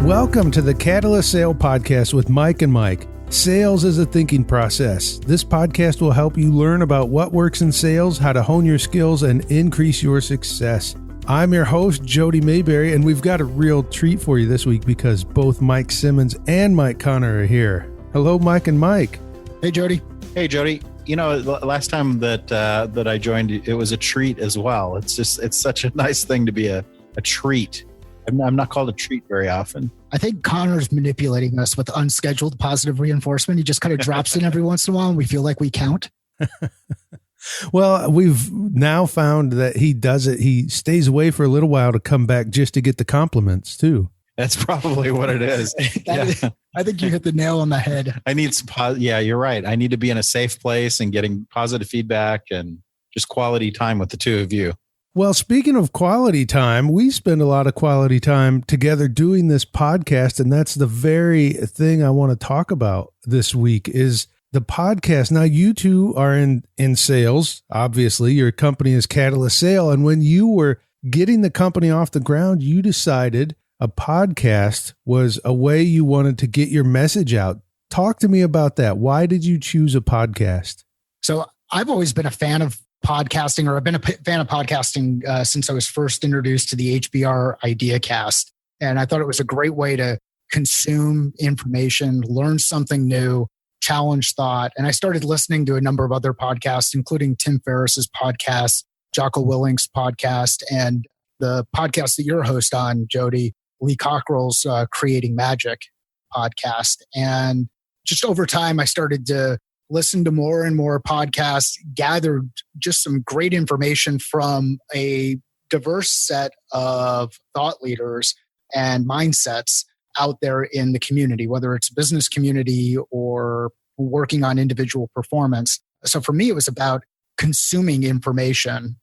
Welcome to the Catalyst Sale Podcast with Mike and Mike. Sales is a thinking process. This podcast will help you learn about what works in sales, how to hone your skills, and increase your success. I'm your host, Jody Maberry, and we've got a real treat for you this week because both Mike Simmons and Mike Connor are here. Hello, Mike and Mike. Hey, Jody. Hey, Jody. You know, last time that I joined, it was a treat as well. It's such a nice thing to be a treat. I'm not called a treat very often. I think Connor's manipulating us with unscheduled positive reinforcement. He just kind of drops in every once in a while and we feel like we count. Well, we've now found that he does it. He stays away for a little while to come back just to get the compliments too. That's probably what it is. I think you hit the nail on the head. I need some, you're right. I need to be in a safe place and getting positive feedback and just quality time with the two of you. Well, speaking of quality time, we spend a lot of quality time together doing this podcast, and that's the very thing I want to talk about this week is the podcast. Now, you two are in sales. Obviously, your company is Catalyst Sale, and when you were getting the company off the ground, you decided a podcast was a way you wanted to get your message out. Talk to me about that. Why did you choose a podcast? So I've always been a fan of podcasting, or I've been a fan of podcasting since I was first introduced to the HBR Ideacast. And I thought it was a great way to consume information, learn something new, challenge thought. And I started listening to a number of other podcasts, including Tim Ferriss's podcast, Jocko Willink's podcast, and the podcast that you're a host on, Jody, Lee Cockrell's Creating Magic podcast. And just over time, I started to listen to more and more podcasts, gathered just some great information from a diverse set of thought leaders and mindsets out there in the community, whether it's business community or working on individual performance. So for me, it was about consuming information.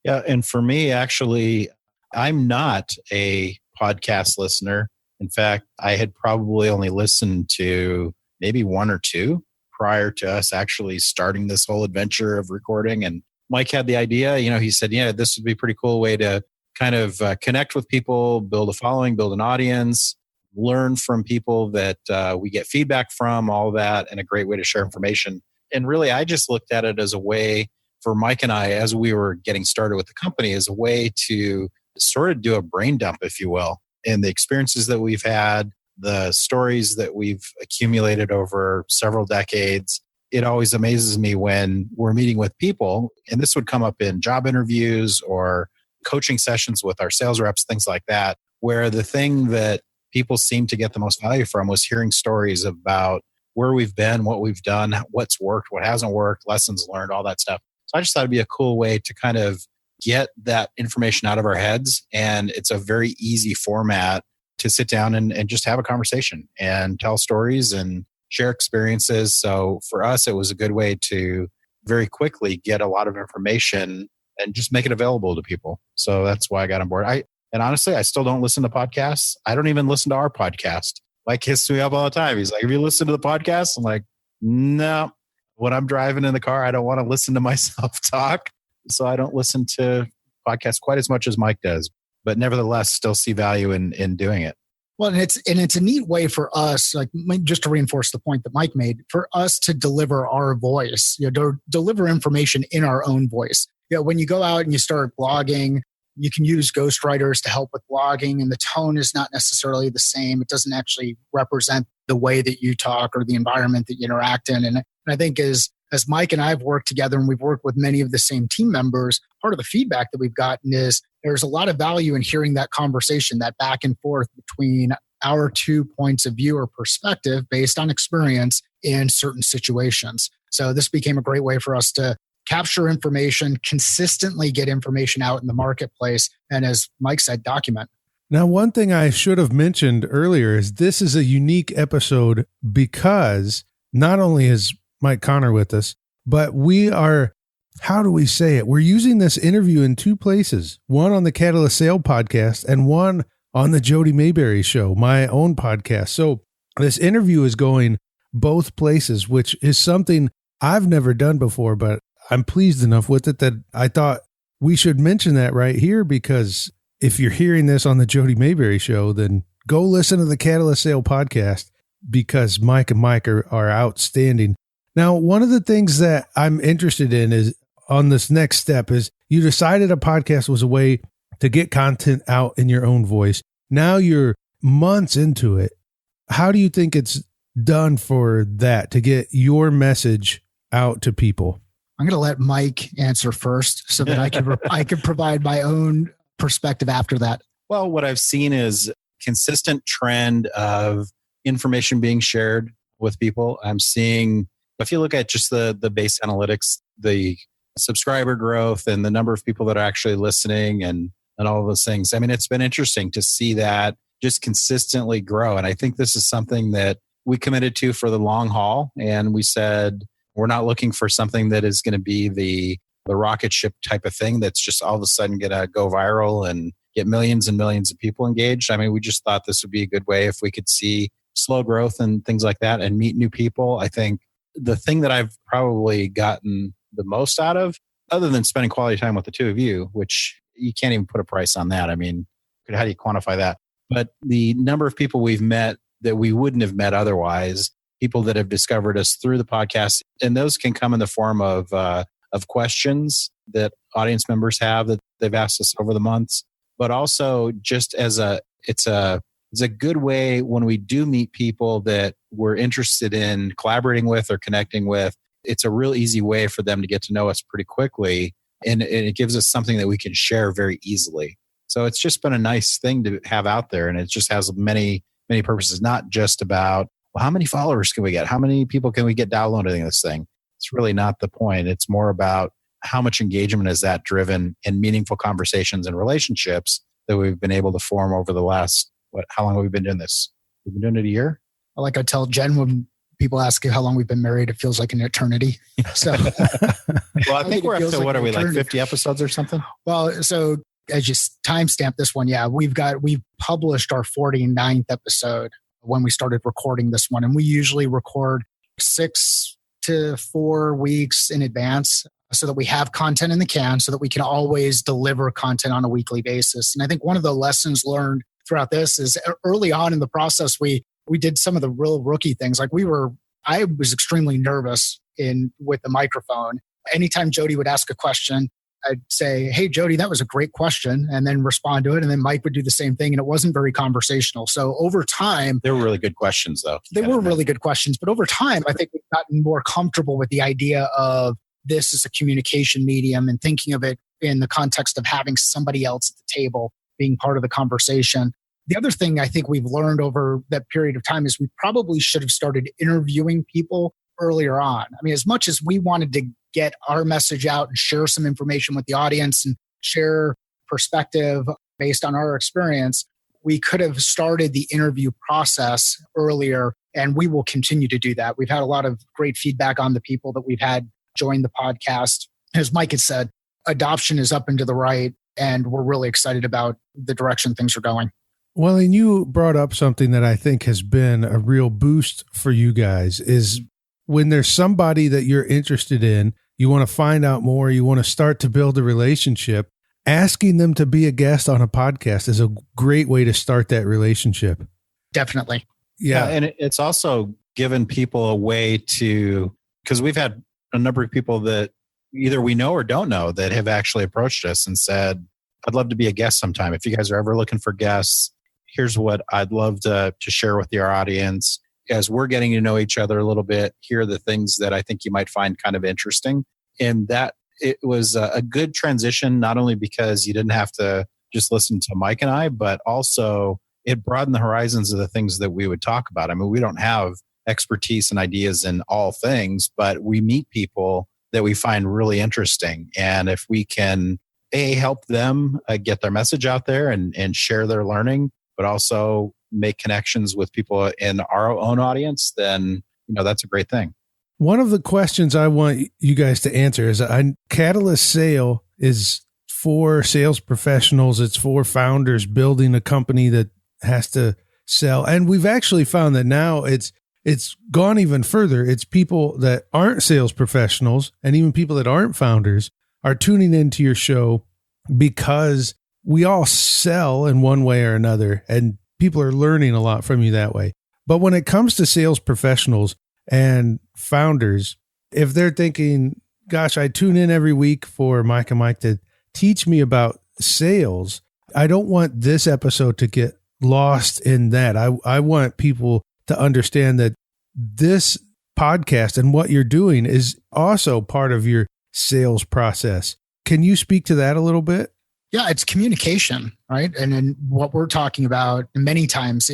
Yeah. And for me, actually, I'm not a podcast listener. In fact, I had probably only listened to maybe one or two prior to us actually starting this whole adventure of recording. And Mike had the idea, he said, this would be a pretty cool way to kind of connect with people, build a following, build an audience, learn from people that we get feedback from, all that, and a great way to share information. And really, I just looked at it as a way for Mike and I, as we were getting started with the company, as a way to sort of do a brain dump, if you will, in the experiences that we've had, the stories that we've accumulated over several decades. It always amazes me when we're meeting with people, and this would come up in job interviews or coaching sessions with our sales reps, things like that, where the thing that people seem to get the most value from was hearing stories about where we've been, what we've done, what's worked, what hasn't worked, lessons learned, all that stuff. So I just thought it'd be a cool way to kind of get that information out of our heads. And it's a very easy format to sit down and just have a conversation and tell stories and share experiences. So for us, it was a good way to very quickly get a lot of information and just make it available to people. So that's why I got on board. And honestly, I still don't listen to podcasts. I don't even listen to our podcast. Mike hits me up all the time. He's like, have you listened to the podcast? I'm like, no. When I'm driving in the car, I don't want to listen to myself talk. So I don't listen to podcasts quite as much as Mike does. But nevertheless, still see value in doing it. Well, and it's a neat way for us, like just to reinforce the point that Mike made, for us to deliver our voice, to deliver information in our own voice. When you go out and you start blogging, you can use ghostwriters to help with blogging, and the tone is not necessarily the same. It doesn't actually represent the way that you talk or the environment that you interact in. And I think as Mike and I have worked together and we've worked with many of the same team members, part of the feedback that we've gotten is there's a lot of value in hearing that conversation, that back and forth between our 2 points of view or perspective based on experience in certain situations. So this became a great way for us to capture information, consistently get information out in the marketplace, and as Mike said, document. Now, one thing I should have mentioned earlier is this is a unique episode because not only is Mike Connor with us, but we are, how do we say it? We're using this interview in two places, one on the Catalyst Sale podcast and one on the Jody Maberry Show, my own podcast. So this interview is going both places, which is something I've never done before, but I'm pleased enough with it that I thought we should mention that right here, because if you're hearing this on the Jody Maberry Show, then go listen to the Catalyst Sale podcast because Mike and Mike are outstanding. Now, one of the things that I'm interested in is on this next step is you decided a podcast was a way to get content out in your own voice. Now you're months into it. How do you think it's done for that to get your message out to people? I'm going to let Mike answer first so that I can provide my own perspective after that. Well, what I've seen is consistent trend of information being shared with people. I'm seeing, if you look at just the base analytics, the subscriber growth and the number of people that are actually listening and all of those things. I mean, it's been interesting to see that just consistently grow. And I think this is something that we committed to for the long haul. And we said, we're not looking for something that is going to be the rocket ship type of thing that's just all of a sudden going to go viral and get millions and millions of people engaged. I mean, we just thought this would be a good way if we could see slow growth and things like that and meet new people. I think the thing that I've probably gotten the most out of, other than spending quality time with the two of you, which you can't even put a price on that. I mean, how do you quantify that? But the number of people we've met that we wouldn't have met otherwise, people that have discovered us through the podcast, and those can come in the form of questions that audience members have that they've asked us over the months, but also just as it's a good way when we do meet people that we're interested in collaborating with or connecting with. It's a real easy way for them to get to know us pretty quickly, and it gives us something that we can share very easily. So it's just been a nice thing to have out there, and it just has many, many purposes, not just about, well, how many followers can we get? How many people can we get downloading this thing? It's really not the point. It's more about how much engagement is that driven in meaningful conversations and relationships that we've been able to form over the last, how long have we been doing this? We've been doing it a year? Like I tell Jen when people ask how long we've been married, it feels like an eternity. So, well, I think we're up to, what are we, like 50 episodes or something? Well, so as you timestamp this one, yeah, we've published our 49th episode when we started recording this one. And we usually record 6 to 4 weeks in advance so that we have content in the can so that we can always deliver content on a weekly basis. And I think one of the lessons learned throughout this is early on in the process, we did some of the real rookie things. Like I was extremely nervous with the microphone. Anytime Jody would ask a question, I'd say, "Hey, Jody, that was a great question," and then respond to it. And then Mike would do the same thing. And it wasn't very conversational. So over time, they were really good questions, though. They were really good questions. But over time, I think we've gotten more comfortable with the idea of this as a communication medium and thinking of it in the context of having somebody else at the table being part of the conversation. The other thing I think we've learned over that period of time is we probably should have started interviewing people earlier on. I mean, as much as we wanted to get our message out and share some information with the audience and share perspective based on our experience, we could have started the interview process earlier, and we will continue to do that. We've had a lot of great feedback on the people that we've had join the podcast. As Mike had said, adoption is up and to the right, and we're really excited about the direction things are going. Well, and you brought up something that I think has been a real boost for you guys is when there's somebody that you're interested in, you want to find out more, you want to start to build a relationship, asking them to be a guest on a podcast is a great way to start that relationship. Definitely. Yeah. And it's also given people a way to, because we've had a number of people that either we know or don't know that have actually approached us and said, "I'd love to be a guest sometime. If you guys are ever looking for guests, here's what I'd love to share with your audience. As we're getting to know each other a little bit, here are the things that I think you might find kind of interesting." And that it was a good transition, not only because you didn't have to just listen to Mike and I, but also it broadened the horizons of the things that we would talk about. I mean, we don't have expertise and ideas in all things, but we meet people that we find really interesting. And if we can, help them get their message out there and share their learning, but also make connections with people in our own audience, then, that's a great thing. One of the questions I want you guys to answer is Catalyst Sale is for sales professionals. It's for founders building a company that has to sell. And we've actually found that now it's gone even further. It's people that aren't sales professionals and even people that aren't founders are tuning into your show because we all sell in one way or another. And people are learning a lot from you that way. But when it comes to sales professionals and founders, if they're thinking, gosh, I tune in every week for Mike and Mike to teach me about sales, I don't want this episode to get lost in that. I want people to understand that this podcast and what you're doing is also part of your sales process. Can you speak to that a little bit? Yeah, it's communication, right? And then what we're talking about many times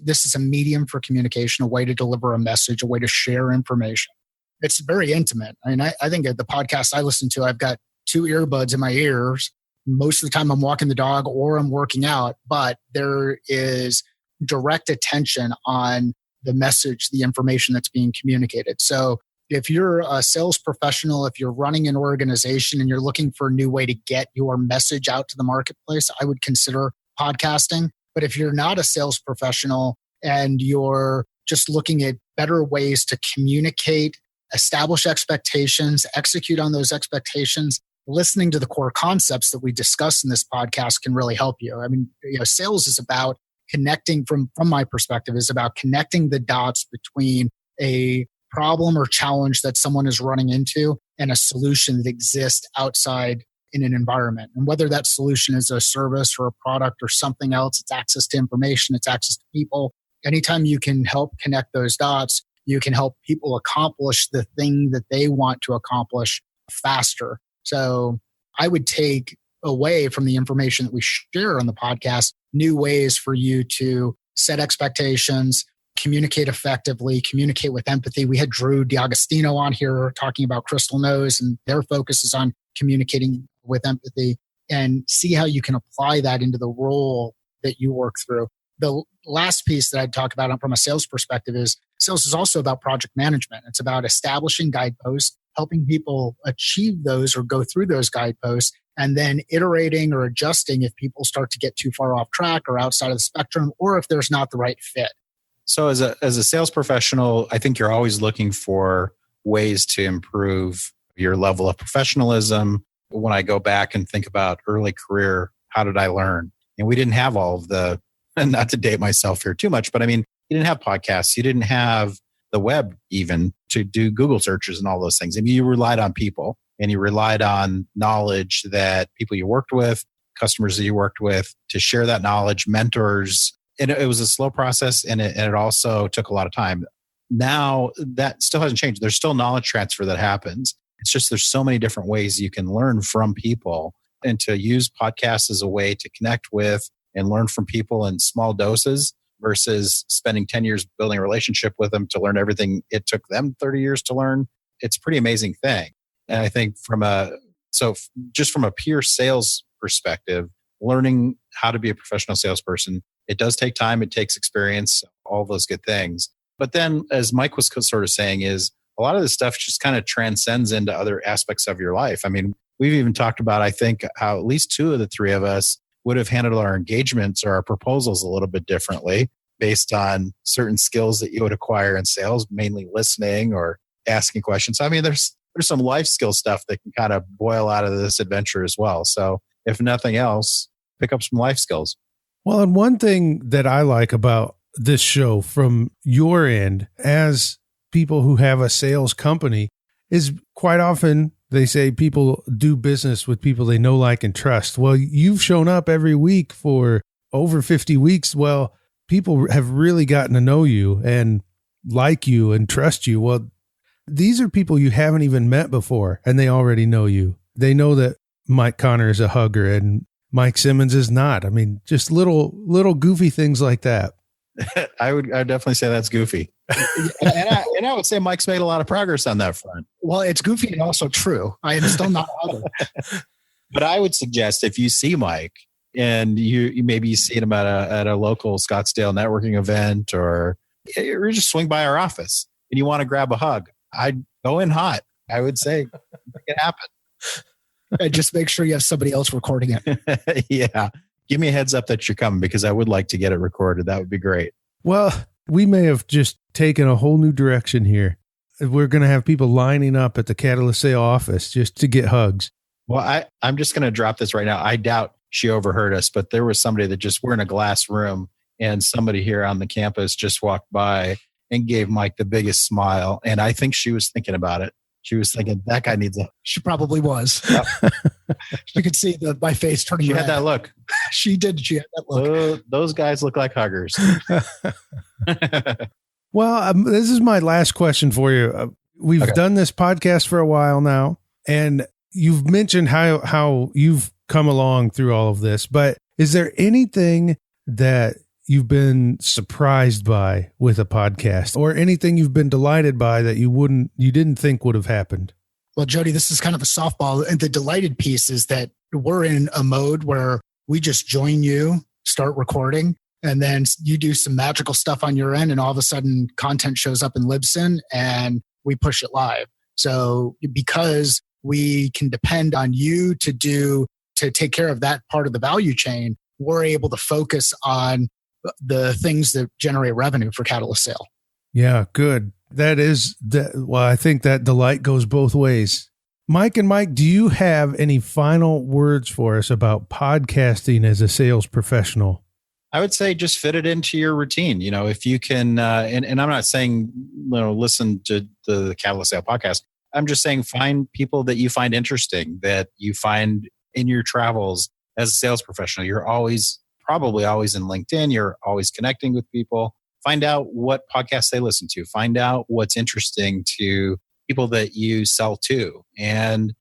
this is a medium for communication, a way to deliver a message, a way to share information. It's very intimate. I mean, I think at the podcast I listen to, I've got 2 earbuds in my ears. Most of the time I'm walking the dog or I'm working out, but there is direct attention on the message, the information that's being communicated. So if you're a sales professional, if you're running an organization and you're looking for a new way to get your message out to the marketplace, I would consider podcasting. But if you're not a sales professional and you're just looking at better ways to communicate, establish expectations, execute on those expectations, listening to the core concepts that we discuss in this podcast can really help you. I mean, sales is about connecting from my perspective, is about connecting the dots between a problem or challenge that someone is running into and a solution that exists outside in an environment. And whether that solution is a service or a product or something else, it's access to information, it's access to people. Anytime you can help connect those dots, you can help people accomplish the thing that they want to accomplish faster. So I would take away from the information that we share on the podcast new ways for you to set expectations, communicate effectively, communicate with empathy. We had Drew D'Agostino on here talking about Crystal Nose, and their focus is on communicating with empathy, and see how you can apply that into the role that you work through. The last piece that I'd talk about from a sales perspective is sales is also about project management. It's about establishing guideposts, helping people achieve those or go through those guideposts, and then iterating or adjusting if people start to get too far off track or outside of the spectrum, or if there's not the right fit. So as a sales professional, I think you're always looking for ways to improve your level of professionalism. When I go back and think about early career, how did I learn? And we didn't have all of the, and not to date myself here too much, but I mean, you didn't have podcasts. You didn't have the web even to do Google searches and all those things. I mean, you relied on people and you relied on knowledge that people you worked with, customers that you worked with, to share that knowledge, mentors. And it was a slow process, and it also took a lot of time. Now that still hasn't changed. There's still knowledge transfer that happens. It's just there's so many different ways you can learn from people, and to use podcasts as a way to connect with and learn from people in small doses versus spending 10 years building a relationship with them to learn everything it took them 30 years to learn. It's a pretty amazing thing. And I think just from a pure sales perspective, learning how to be a professional salesperson, it does take time. It takes experience, all those good things. But then, as Mike was sort of saying, is a lot of this stuff just kind of transcends into other aspects of your life. I mean, we've even talked about, I think, how at least 2 of the 3 of us would have handled our engagements or our proposals a little bit differently based on certain skills that you would acquire in sales, mainly listening or asking questions. I mean, there's some life skill stuff that can kind of boil out of this adventure as well. So if nothing else, pick up some life skills. Well, and one thing that I like about this show from your end as people who have a sales company is quite often they say people do business with people they know, like, and trust. Well, you've shown up every week for over 50 weeks. Well, people have really gotten to know you and like you and trust you. Well, these are people you haven't even met before, and they already know you. They know that Mike Connor is a hugger and Mike Simmons is not. I mean, just little goofy things like that. I would definitely say that's goofy. and I would say Mike's made a lot of progress on that front. Well, it's goofy and also true. I am still not a hugger. But I would suggest if you see Mike and you maybe see him at a local Scottsdale networking event, or just swing by our office and you want to grab a hug, I'd go in hot. I would say make it happen. And just make sure you have somebody else recording it. Yeah. Give me a heads up that you're coming, because I would like to get it recorded. That would be great. Well, we may have just taken a whole new direction here. We're going to have people lining up at the Catalyst Sale office just to get hugs. Well, I'm just going to drop this right now. I doubt she overheard us, but there was somebody that we're in a glass room and somebody here on the campus just walked by and gave Mike the biggest smile. And I think she was thinking about it. She was thinking, that guy needs a... She probably was. Yep. You could see my face turning red. She had that look. She did. She had that look. Those guys look like huggers. Well, this is my last question for you. We've done this podcast for a while now, and you've mentioned how you've come along through all of this, but is there anything that you've been surprised by with a podcast, or anything you've been delighted by that you didn't think would have happened? Well, Jody, this is kind of a softball. And the delighted piece is that we're in a mode where we just join you, start recording, and then you do some magical stuff on your end, and all of a sudden content shows up in Libsyn and we push it live. So because we can depend on you to take care of that part of the value chain, we're able to focus on the things that generate revenue for Catalyst Sale. Yeah, good. Well, I think that delight goes both ways. Mike and Mike, do you have any final words for us about podcasting as a sales professional? I would say just fit it into your routine. If you can, and I'm not saying, listen to the Catalyst Sale podcast. I'm just saying find people that you find interesting, that you find in your travels as a sales professional. You're probably always in LinkedIn. You're always connecting with people. Find out what podcasts they listen to. Find out what's interesting to people that you sell to, and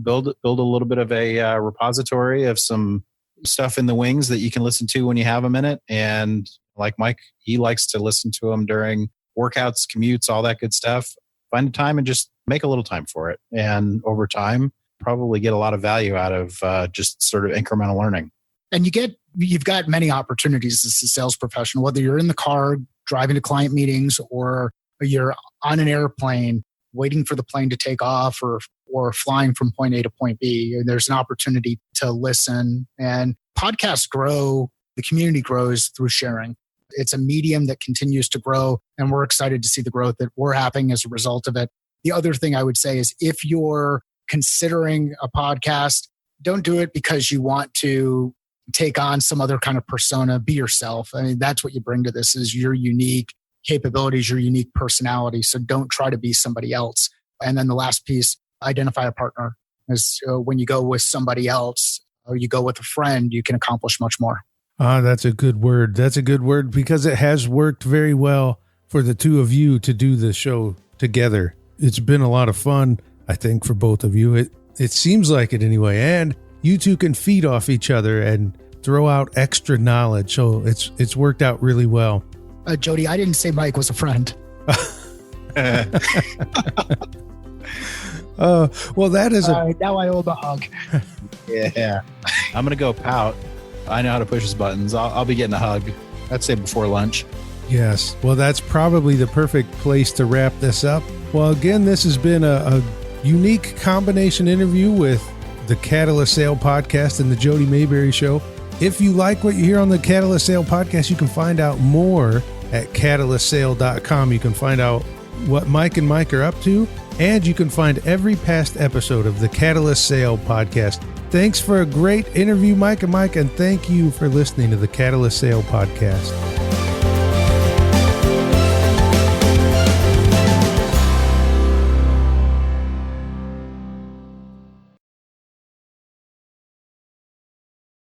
build a little bit of a repository of some stuff in the wings that you can listen to when you have a minute. And like Mike, he likes to listen to them during workouts, commutes, all that good stuff. Find a time and just make a little time for it. And over time, probably get a lot of value out of just sort of incremental learning. And you've got many opportunities as a sales professional, whether you're in the car driving to client meetings, or you're on an airplane waiting for the plane to take off, or flying from point A to point B. There's an opportunity to listen, and podcasts grow. The community grows through sharing. It's a medium that continues to grow, and we're excited to see the growth that we're having as a result of it. The other thing I would say is, if you're considering a podcast, don't do it because you want to take on some other kind of persona. Be yourself. I mean, that's what you bring to this, is your unique capabilities, your unique personality. So don't try to be somebody else. And then the last piece, identify a partner. Is when you go with somebody else or you go with a friend, you can accomplish much more. That's a good word. That's a good word, because it has worked very well for the two of you to do the show together. It's been a lot of fun, I think, for both of you. It seems like it anyway. And you two can feed off each other and throw out extra knowledge. So it's worked out really well. Jody, I didn't say Mike was a friend. Well, that is now I owe the hug. Yeah. I'm going to go pout. I know how to push his buttons. I'll be getting a hug. I'd say before lunch. Yes. Well, that's probably the perfect place to wrap this up. Well, again, this has been a unique combination interview with the Catalyst Sale Podcast and the Jody Maberry Show. If you like what you hear on the Catalyst Sale Podcast, you can find out more at catalystsale.com. You can find out what Mike and Mike are up to, and you can find every past episode of the Catalyst Sale Podcast. Thanks for a great interview, Mike and Mike, and thank you for listening to the Catalyst Sale Podcast.